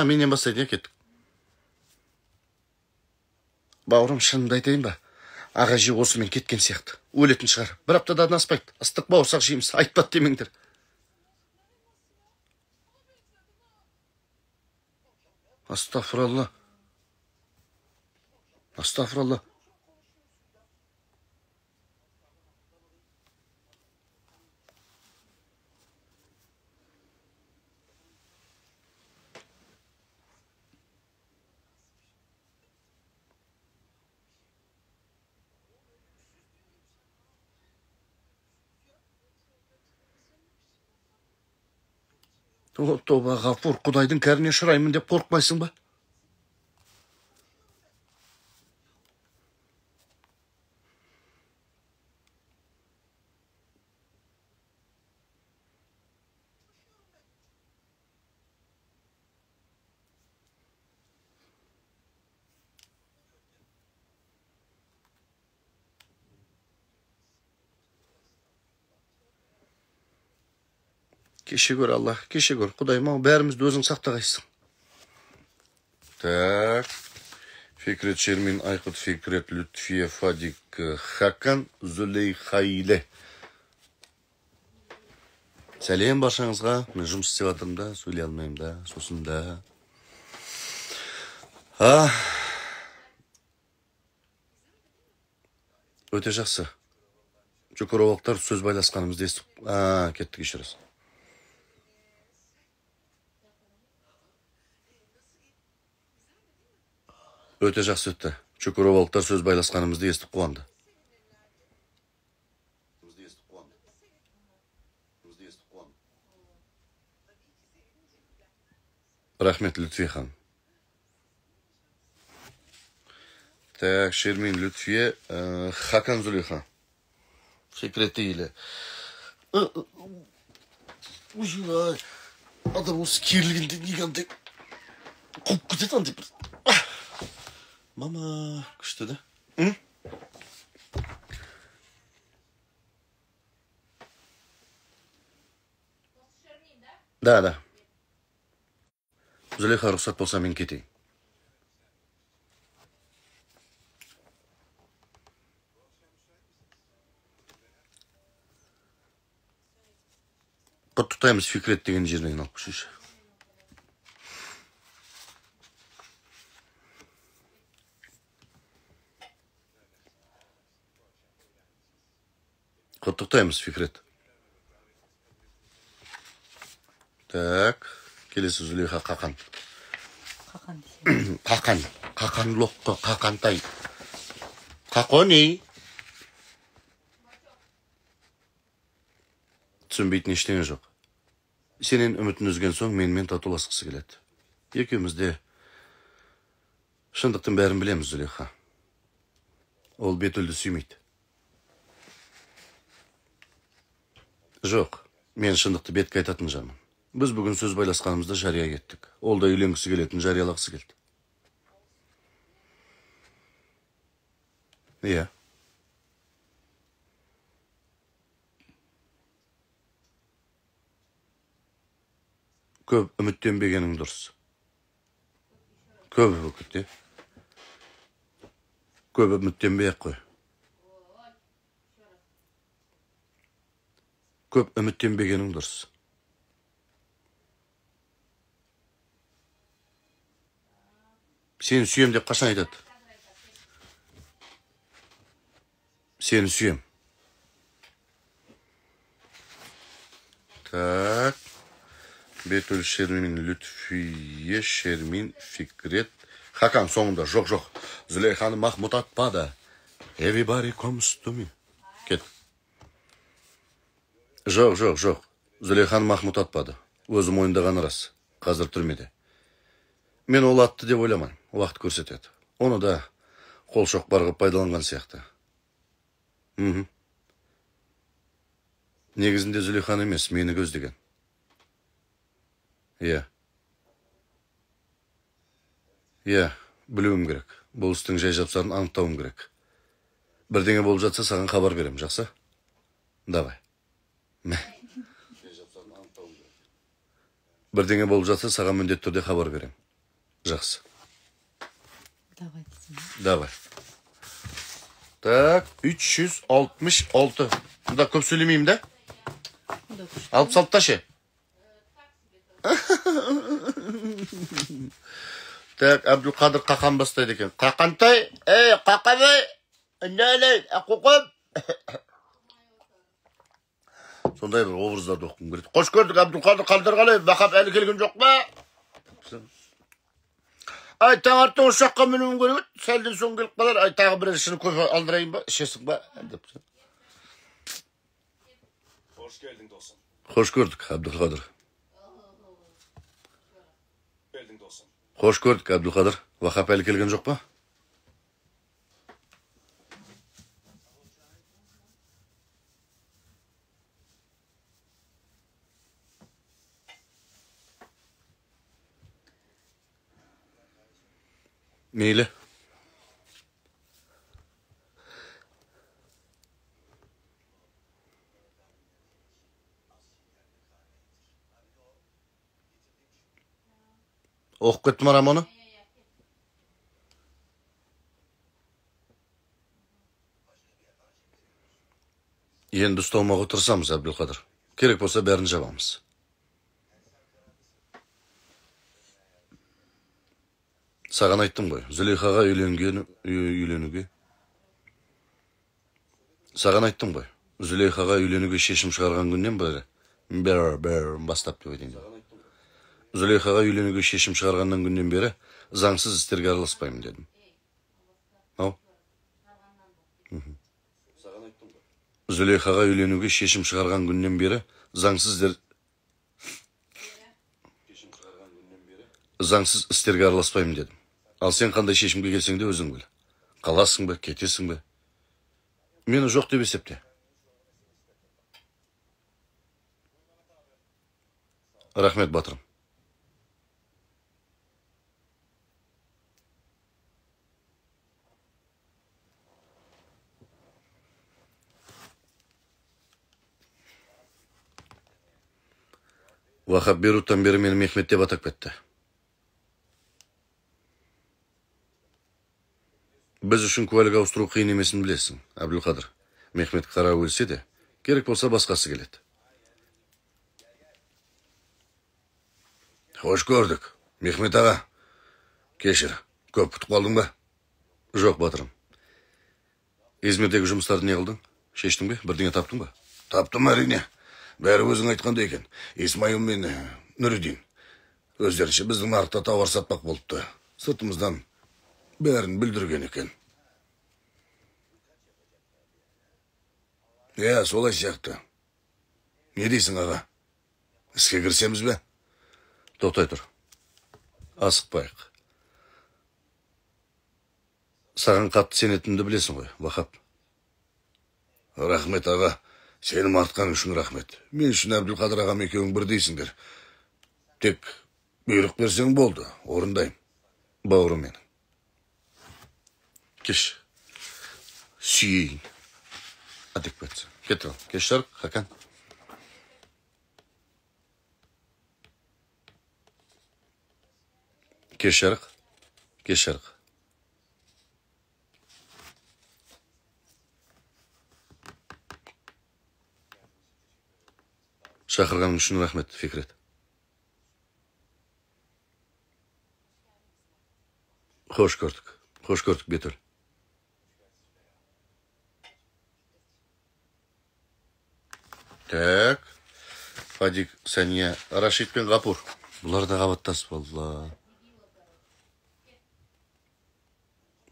Менен бастайды, кеттік. Бауырым, шынымды айтайын ба? Аға же осымен кеткен сияқты. Өлетін шығар. Бір аптадан аспайды. Ыстық бауырсақ жейміз. Айтпады демеңдер. Астафыралла. Тоба, ғафур, құдайдың кәріне шыраймын деп қорқпайсың ба? Кеше көр, Аллах, кеше көр. Құдайым ау, бәрімізді өзің сақтағайсың. Так. Фикрет Шермин, Айқұт, Фикрет, Лютфия, Фадик, Хакан, Зулейхайле. Сәлем баршаңызға. Мен жұмыс істеп жатырмын да, сөйлей алмаймын да, сосын да. Өте жақсы. Чукуровалықтар сөз байласқанымызды естіп. Кеттік ешіріз. Өте жақсы өтті. Чукуровалықтар сөз байласқанымызды естіп қуанды. Рахмет, Лютфия хан. Так, Шермин, Лютфия, Хакан Зулейха. Фикрет ile. Adam осы керлігінде негенде қуып кетеді андай бір. Мама, күшті да? Да. Зулейха, рұқсат болса мен кетейін. Құттықтаймыз Фикрет деген жерінен алып көшеші. Құттықтаймыз Фикрет. Так, келесі Зулейха Қақан. Қақан десем. Қақан лоққы, Қақантай. Қақони. Түсінбейтін ештеңе жоқ. Сенен үмітін үзген соң менімен татуласқысы келеді. Екеуміз де шындықтың бәрін білеміз, Зулейха. Ол Бетүлді сүймейді. Жоқ, мен шындықты бетке айтатын жанмын. Біз бүгін сөз байласқанымызда жария кеттік. Ол да үйленгісі келетін, жариялағысы келді. Иә. Көп үміттенбегенің дұрыс. Көп үмітте. Көп үміттенбей-ақ қой. Көп үміттенбегенің дұрыс. Сені сүйем деп қашан айтады? Сені сүйем. Так. Бетүл, Шермин, Лютфие, Шермин, Фикрет. Хакан соңында жоқ. Зулейханы Махмұт атпады. Everybody comes to me. Кет. Жоқ. Зулейхан Махмұт атпады. Өзі мойындаған рас. Қазір түрмеде. Мен ол атты деп ойламаймын. Уақыт көрсетеді. Оны да қол шоқпар қылып пайдаланған сияқты. Негізінде Зулейхан емес, мені көздеген. Иә, білуім керек. Бұл істің жай жапсарын анықтауым керек. Бірдеңе болып жатса, саған хабар берем, жақсы? Давай. Бірдеңе болып жатса, саған міндетті түрде хабар берем. Жақсы. Давай. Так, 366. Бұнда көп сөйлемеймін, да? Алып салып ташы. Так, Абдулқадыр қақан бастайды екен. Қақантай, қақабай, үндәлей, қоқып. Сондай бір образдарды оқым көреді. Қош көрдік, Абдулқадыр қалдар қалай, бақап әлі келген жоқ па? Ай, таңартың ұшаққа мінуім көреді, сәлден соң келіп қалар. Ай, тағы бір ішіні көпе алдырайын ба, ішесің ба? Hoş geldin dostum. Қош көрдік, Абдулқадыр. Geldin dostum. Қош көрдік, Абдулқадыр. Вахап әлі келген жоқ па? Мейлі. Оқып кеттім арам оны? Енді ұсталмауға тырысамыз, Абдулқадыр. Керек болса бәрін жабамыз. Саған айттым ғой, Зулейхаға үйленуге. Саған айттым ғой, Зулейхаға үйленуге шешім шығарған күннен бері бастап деп айтайын. Зулейхаға үйленуге шешім шығарғаннан күннен бері заңсыз істерге араласпаймын дедім. Ау? Зулейхаға үйленуге шешім шығарған күннен бері заңсыз істерге араласпаймын дедім. Ал сен қандай шешімге келсең де өзің біл. Қаласың ба, кетесің ба? Мені жоқ деп есепте. Рахмет, батырым. Вахап Беруттан бері мені Мехмет деп атап кетті. Біз үшін куәлік ауыстыру қиын емесін білесің, Абдулқадыр. Мехмет қара өлсе де, керек болса басқасы келеді. Хош көрдік, Мехмет аға. Кешір, көп күтіп қалдың ба? Жоқ, батырым. Измирдегі жұмыстарды не қылдың? Шештің бе? Бірдеңе таптың ба? Таптым, әрине. Бәрі өзің айтқанда екен. Исмайыл мен Нүридин. Өздерінше біздің нарықта тауар сатпақ болыпты. Сыртымыздан бәрін білдірген екен. Солай сияқты. Не дейсің, аға? Іске кірсеміз бе? Тоқтай тұр. Асықпайық. Саған қатты сенетінді білесің ғой, Вахап. Рахмет аға, сенім артқан үшін рахмет. Мен үшін Әбділқадыр ағам екеуің бір дейсіңдер. Тек бұйрық берсең болды, орындайым. Бауырым менің. Кеш. Сүйейін. Адек бәтсі. Кетір ал. Кеш жарық, Хакан. Кеш жарық. Кеш жарық. Шақырғаның үшін рахмет, Фикрет. Хош көрдік, Бетөл. Так, Фадик, Сәния, Рашид пен Ғапур. Бұлар да қабаттасып алла.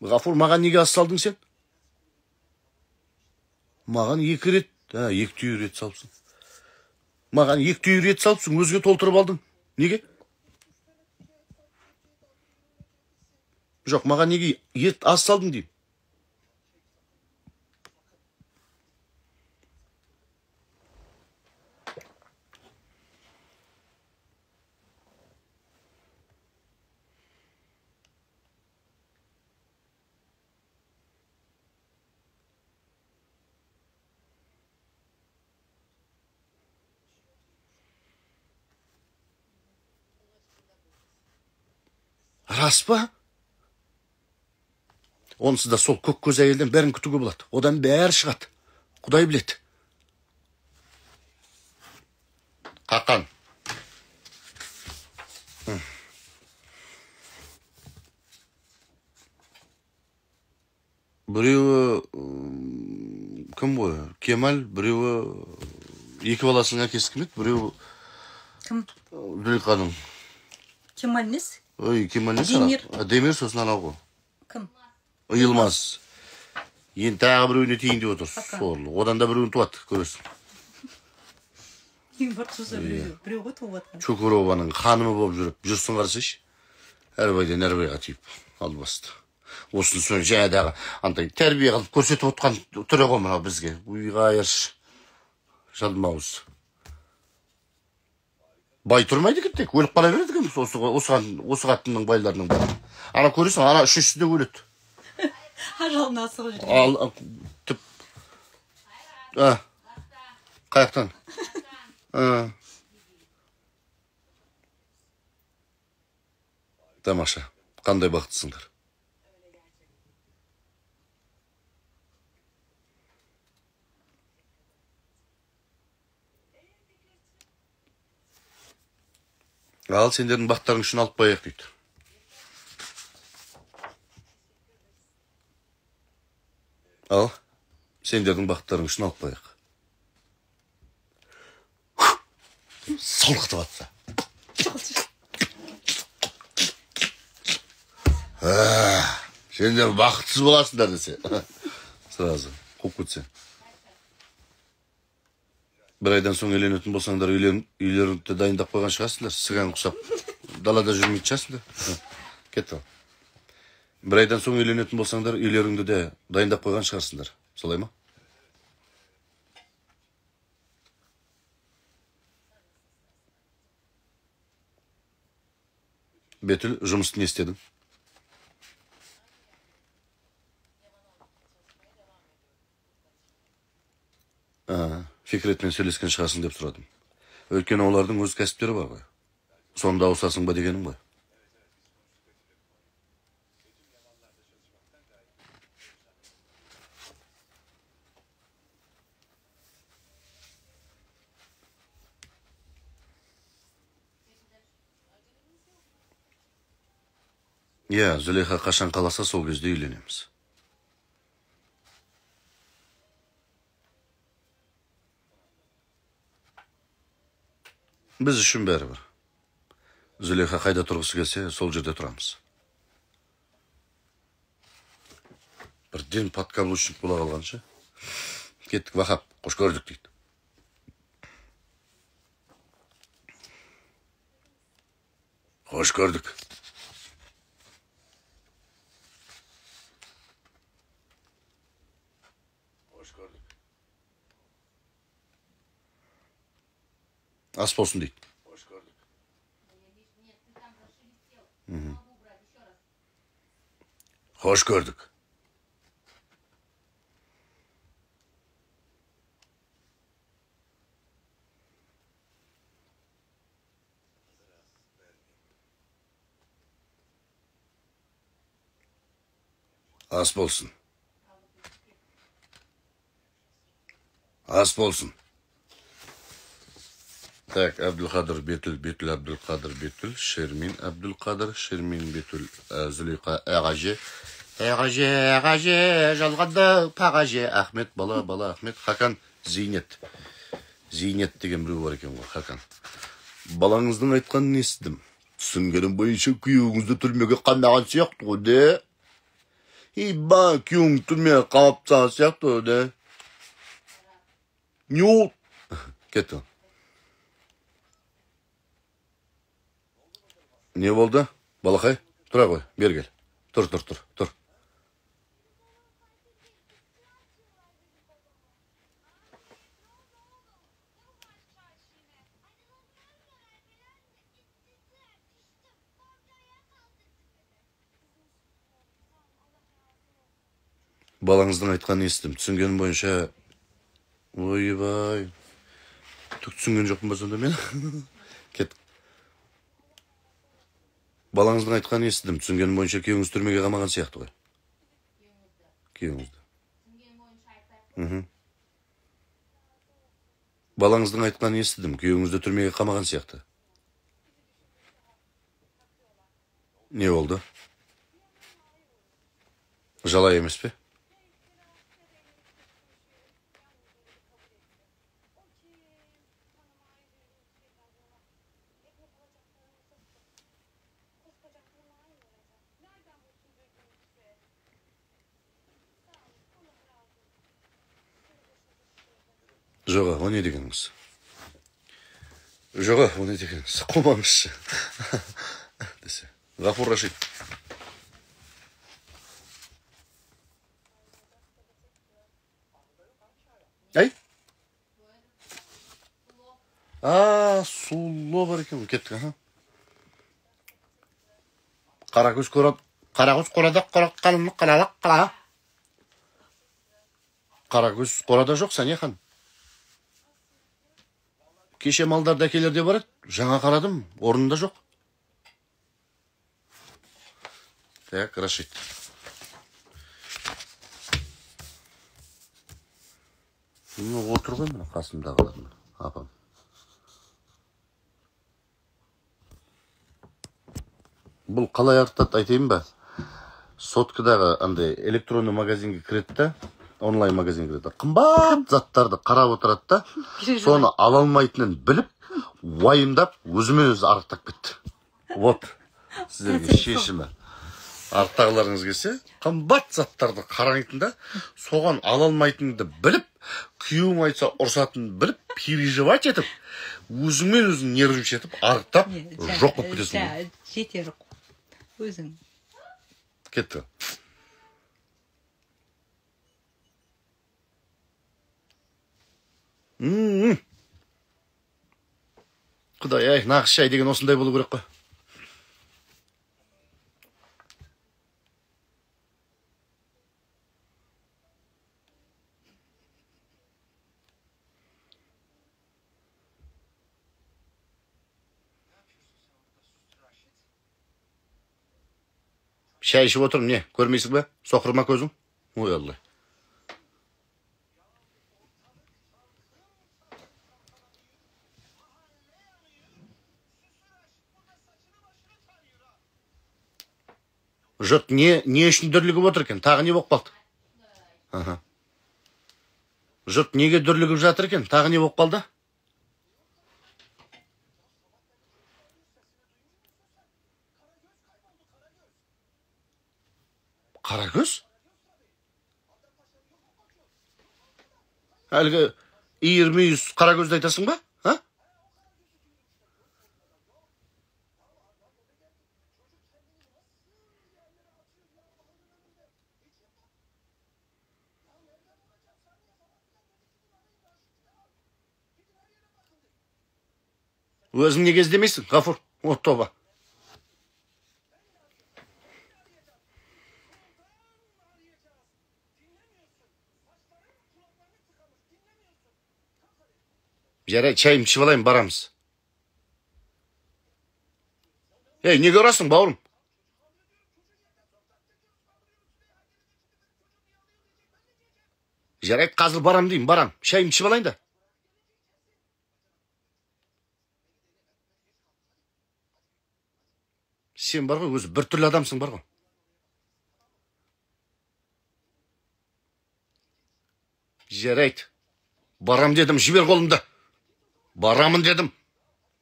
Ғафур, маған неге ас салдың сен? Маған 2 рет, 2 түйір ет салыпсың. Маған 2 түйір ет салыпсың, өзге толтырып алдың. Неге? Жоқ, маған неге ет ас салдың деймін. Рас па? Онсыз да сол көк көз әйелден бәрін күтуге болады. Одан бәрі шығады. Құдай біледі. Қақан. Біреуі кім ғой? Кемал, біреуі 2 баласының әкесі кім еді? Біреуі Кім? Дүлқаның. Кемал несі? Ой, Кемал несі? Демир. Демир сосын анау ғой. Кім? Йылмаз. Енді тағы біреуіне тейін деп отыр. Сорлы. Одан да біреуін туады, көресің. Ең бар тұзы біреу ғой туып атқан. Чукурованың ханымы болып жүріп, жүрсін қарсыш. Әрбайдан әрбайға тиіп, албасты. Осын соң жәдағы андай тәрбие қылып көрсетіп отқан түрі ғой мынау бізге. Уйға айырш. Жадмауыз. Бай тұрмайды кеттек, өліп қала береді кім? Осы қаттының байларының бәрі. Ана көресің, ана үшіншісі де өледі. Ажалын асығы жүрген. Ал, тіп. Қаяқтан? Тамаша, қандай бақыттысыңдар? Ал, сендердің бақтарың үшін алып байық дейді. Ал, сендердің бақтарың үшін алып байық. Салқытып атса. Сендер бақытсыз боласыңдар десе. Сразу, қоп көтсе. Бір айдан соң үйленетін болсаңдар, үйлеріңді дайындап қойған шығасыңдар. Сыған құсап, далада жүрмейді шығасыңдар. Кетті ал. Бір айдан соң үйленетін болсаңдар, үйлеріңді де дайындап қойған шығарсыңдар. Солай ма? Бетіл, жұмысты не істедің? Фикретмен сөйлескен шығасың деп сұрадым. Өйткені олардың өз кәсіптері бар ғой. Сонда ауысасың ба дегенім ғой. Иә, Зүлейха қашан қаласа сол кезде үйленеміз. Біз үшін бәрі бар. Зүлейха қайда тұрғысы келсе, сол жерде тұрамыз. Бірден подкаблучник бола қалғанша. Кеттік, Вахап, қош көрдік дейді. Қош көрдік. Ас болсын дейді. Hoş gördük. Hoş gördük. As bolsun. As bolsun. Так, Абдулқадыр Бетіл, Бетіл Абдулқадыр Бетіл, Шермин Абдулқадыр, Шермин Бетіл, Зулейқа Ағаже, Ағаже, жалғады Пағаже, Ахмет, бала Ахмет, Хакан Зейнет. Зейнет деген біреу бар екен ғой, Хакан. Балаңыздың айтқанын естідім. Түсінгенім бойынша күйеуіңізді түрмеге қамаған сияқты ғой, де? Ба, күйеуің түрмеге қамап тастаған сияқты ғой, де? Не ол? Кетті. Не болды? Балақай, тұра ғой, бер кел. Тұр. Балаңыздың айтқанын естідім. Түсінгенім бойынша... Ойбай. Түк түсінген жоқпын ба сонда мен? Кет. Балаңыздың айтқанын естідім. Түсінгенім бойынша күйеуіңіз түрмеге қамаған сияқты ғой. Күйеуіңізді. Балаңыздың айтқанын естідім. Күйеуіңізді түрмеге қамаған сияқты. Не болды? Жалай емес пе? Жоға, о не дегеніңіз? Жоға, о не дегеніңіз? Қомаңызшы. Десе. Ғафур Рашид. Ай? Суло бар екен. Кеттік, Қаракөз қорада қораққанымны қаралақ қала. Қаракөз қорада жоқ, Санехан. Кеше малдарды әкелерде бар еді. Жаңа қарадым, орнында жоқ. Так, Рашид. Отыр ғой мына қасымдағылардың, апам. Бұл қалай артады айтайын ба? Соткадағы андай электронный магазинге кіреді да, онлайн магазин кіреді. Қымбат заттарды қарап отырады да, соны ала алмайтынын біліп, уайымдап, өзімен өзі арықтап кетті. Вот, сіздерге шешімі. Арттағыларыңыз келсе, қымбат заттарды қарайтында, соған ала алмайтынды біліп, күйеуің айтса ұрсатынын біліп, переживать етіп, өзімен өзің нервничать етіп, арықтап, жоқ болып кетесің. Жетер өзің. Кетті. Құдай, ай, нағыз шай деген осындай болу керек қой. Шай ішіп отырмын, не, көрмейсің бе? Соқырма көзің? Ой, Аллах. Жұрт не үшін дүрлігіп отыр екен? Тағы не болып қалды? Жұрт неге дүрлігіп жатыр екен? Тағы не болып қалды? Қаракөз? Әлгі иірмейіз қаракөзді айтасың ба? Өзің неге іздемейсің, Ғафур? От тоба. Жарай, чайым ішіп алайын, барамыз. Ей, неге ұрасың, бауырым? Жарайды, қазір барам деймін, барам. Шайым ішіп алайын да. Сен бар ғой, өзі бір түрлі адамсың бар ғой. Жарайды. Барам дедім, жібер қолымды. Барамын дедім.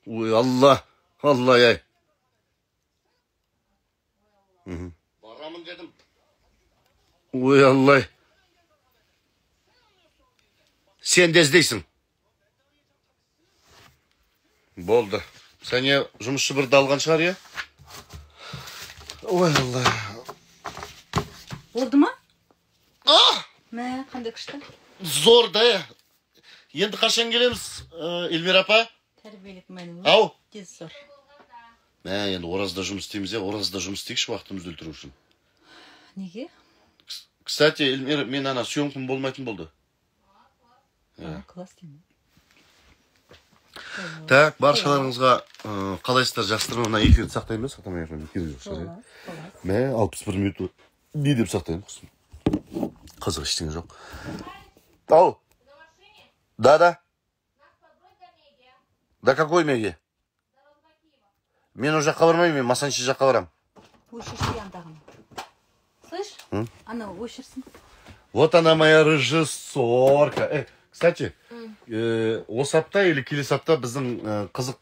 Ой, Алла, Алла-ай. Барамын дедім. Ой, Алла. Сен де іздейсің. Болды. Сен жұмысшы бірді алған шығар, е? Ой, Алла. Oldu mu? Mә, қандай күшті? Зор да, е. Енді қашан келеміз, Эльмира апа? Тәрбиелік мәні. Ау. Тез зор. Мә, енді оразда жұмыс істейміз, оразда жұмыс істейікші уақытымызды өлтіру үшін. Неге? Кстати, Эльмира, мен ана съемкам болмайтын болды. Класс деймін. Так, баршаларыңызға қалайсыздар, жақсылар, мына эфирді сақтаймын ба? Сақтамай ақ, керегі жоқ шығар. Мә, 61 минут не деп сақтаймын, құсын. Қызық ештеңе жоқ. Ау. Да. Да какой меге? Мен уже жаққа бармаймын, мен Масанчи жаққа барам. Өшірші андағын. Слышь? Ана өшірсін. Вот она моя режиссерка. Кстати, осы апта или келесі апта біздің қызық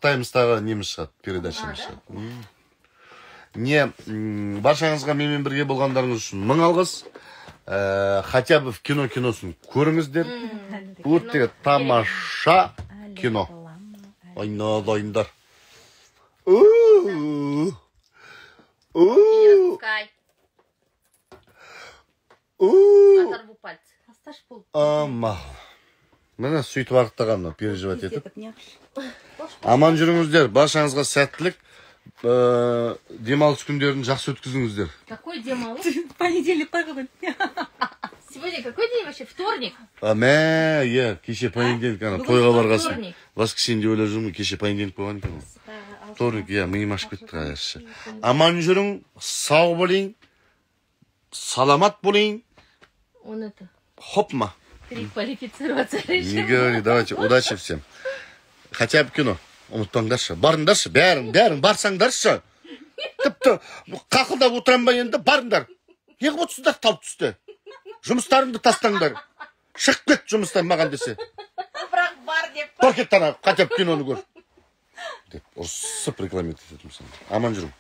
таймыстағы неміз шығады, передачамыз шығады. Не, баршаңызға менімен бірге болғандарыңыз үшін мың алғыс. Хотя бы в киносын көріңіздер. Өте тамаша кино. Ойнадайындар. Пускай. Оторву пальцы. Тасташ бұл. Ама. Міне сөйтіп артығанына переживать етіп. Етіп не Аман жүріңіздер, баршаңызға сәттілік. Демалыс күндерін жақсы өткізіңіздер. Какой демалыс? Понедельник қой бүгін. Сегодня какой день вообще? Вторник? Мә, кеше понедельник, ана тойға барғасын. Вторник. Воскресенье ойлап жүрмін, кеше понедельник болған екен. Вторник, миым ашып кетті қазірші. Аман жүрің, сау болейін, саламат болейін. Он это, Хопма. переквалифицироваться Не решил. говори, давайте, удачи всем. Хотя бы кино. Ұмытпаңдаршы, барыңдаршы, бәрің барсаңдаршы. Тіпті қақылдап отырам ба енді, барыңдар. Неғып отырсыздар тал түсті? Жұмыстарыңды тастаңдар. Шық кет жұмыстан маған десе. Бірақ бар деп. Тұр кет ана, хотя бы киноны көр. Деп ұрсып рекламировать ететін. Аман жүрің.